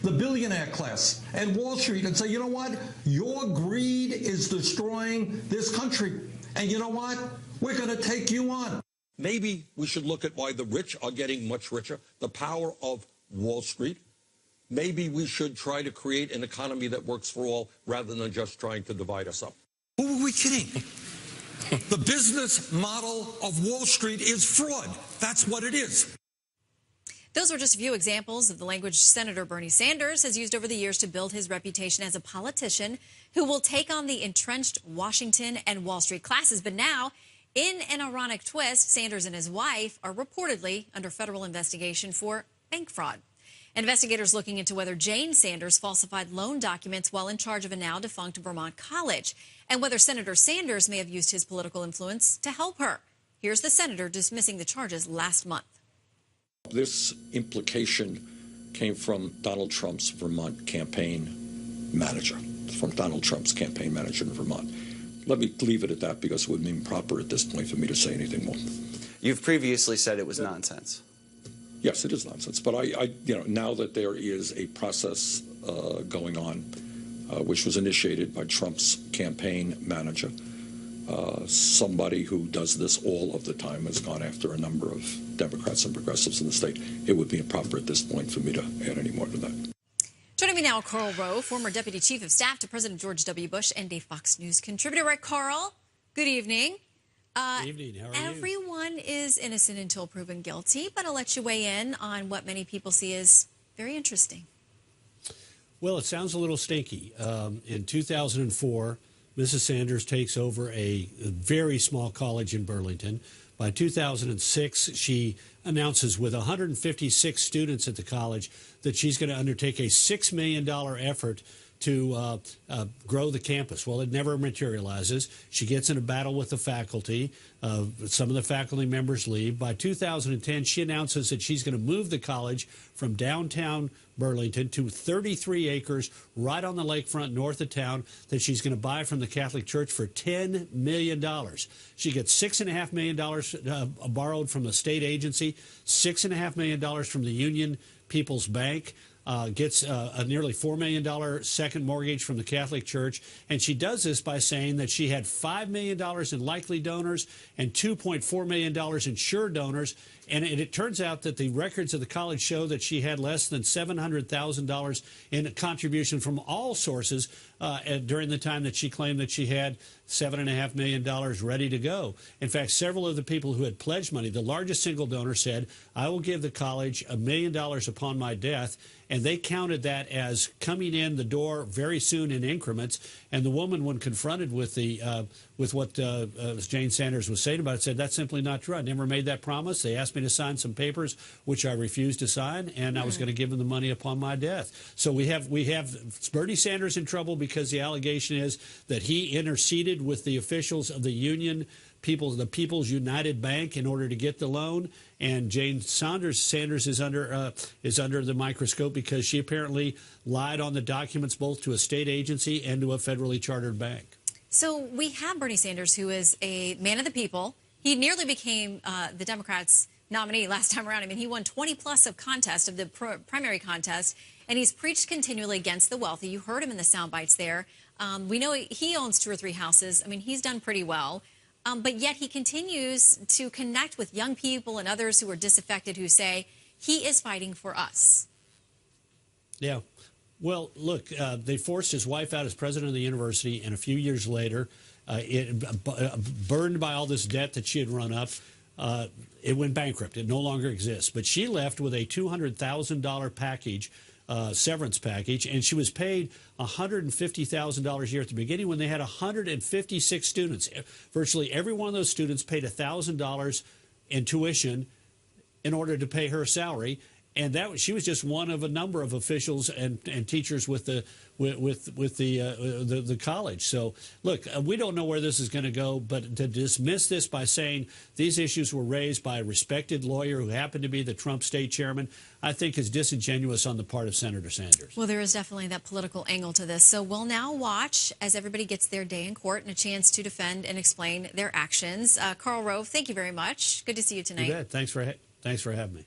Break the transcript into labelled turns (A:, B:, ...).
A: the billionaire class and Wall Street and say, you know what? Your greed is destroying this country. And you know what? We're going to take you on.
B: Maybe we should look at why the rich are getting much richer, the power of Wall Street. Maybe we should try to create an economy that works for all rather than just trying to divide us up. Who are we kidding? The business model of Wall Street is fraud. That's what it is.
C: Those were just a few examples of the language Senator Bernie Sanders has used over the years to build his reputation as a politician who will take on the entrenched Washington and Wall Street classes. But now, in an ironic twist, Sanders and his wife are reportedly under federal investigation for bank fraud. Investigators looking into whether Jane Sanders falsified loan documents while in charge of a now-defunct Vermont college, and whether Senator Sanders may have used his political influence to help her. Here's the senator dismissing the charges last month.
B: This implication came from Donald Trump's Vermont campaign manager, from Donald Trump's campaign manager in Vermont. Let me leave it at that because it wouldn't be improper at this point for me to say anything more.
D: You've previously said it was nonsense.
B: Yes, it is nonsense. But now that there is a process going on, which was initiated by Trump's campaign manager, somebody who does this all of the time has gone after a number of Democrats and progressives in the state. It would be improper at this point for me to add any more to that.
C: Joining me now, Karl Rove, former Deputy Chief of Staff to President George W. Bush and a Fox News contributor. Right, Karl, good evening.
E: Good evening. How are you?
C: Everyone is innocent until proven guilty, but I'll let you weigh in on what many people see as very interesting.
E: Well, it sounds a little stinky. In 2004, Mrs. Sanders takes over a very small college in Burlington. By 2006, she announces with 156 students at the college that she's going to undertake a $6 million effort to grow the campus. Well, it never materializes. She gets in a battle with the faculty. Some of the faculty members leave. By 2010, she announces that she's going to move the college from downtown Burlington to 33 acres right on the lakefront north of town that she's going to buy from the Catholic Church for $10 million. She gets $6.5 million borrowed from the state agency, $6.5 million from the Union People's Bank. Gets a nearly $4 million second mortgage from the Catholic Church. And she does this by saying that she had $5 million in likely donors and $2.4 million in sure donors. And it turns out that the records of the college show that she had less than $700,000 in a contribution from all sources during the time that she claimed that she had $7.5 million ready to go. In fact, several of the people who had pledged money, the largest single donor said, I will give the college $1 million upon my death. And they counted that as coming in the door very soon in increments. And the woman, when confronted with what Jane Sanders was saying about it, said, that's simply not true. I never made that promise. They asked me to sign some papers, which I refused to sign, and I was going to give them the money upon my death. So we have Bernie Sanders in trouble because the allegation is that he interceded with the officials of the union, the People's United Bank, in order to get the loan. And Jane Sanders is under the microscope because she apparently lied on the documents both to a state agency and to a federally chartered bank.
C: So we have Bernie Sanders, who is a man of the people. He nearly became the Democrats' nominee last time around. I mean, he won 20+ of contest, of the primary contest, and he's preached continually against the wealthy. You heard him in the sound bites there. We know he owns 2 or 3 houses. I mean, he's done pretty well. But yet he continues to connect with young people and others who are disaffected who say he is fighting for us.
E: Yeah. Well, look, they forced his wife out as president of the university, and a few years later, burdened by all this debt that she had run up, it went bankrupt. It no longer exists. But she left with a $200,000 package, severance package, and she was paid $150,000 a year at the beginning when they had 156 students. Virtually every one of those students paid $1,000 in tuition in order to pay her salary. And she was just one of a number of officials and teachers with the college. So, look, we don't know where this is going to go, but to dismiss this by saying these issues were raised by a respected lawyer who happened to be the Trump state chairman, I think is disingenuous on the part of Senator Sanders.
C: Well, there is definitely that political angle to this. So we'll now watch as everybody gets their day in court and a chance to defend and explain their actions. Karl Rove, thank you very much. Good to see you tonight.
E: You bet. Thanks for having me.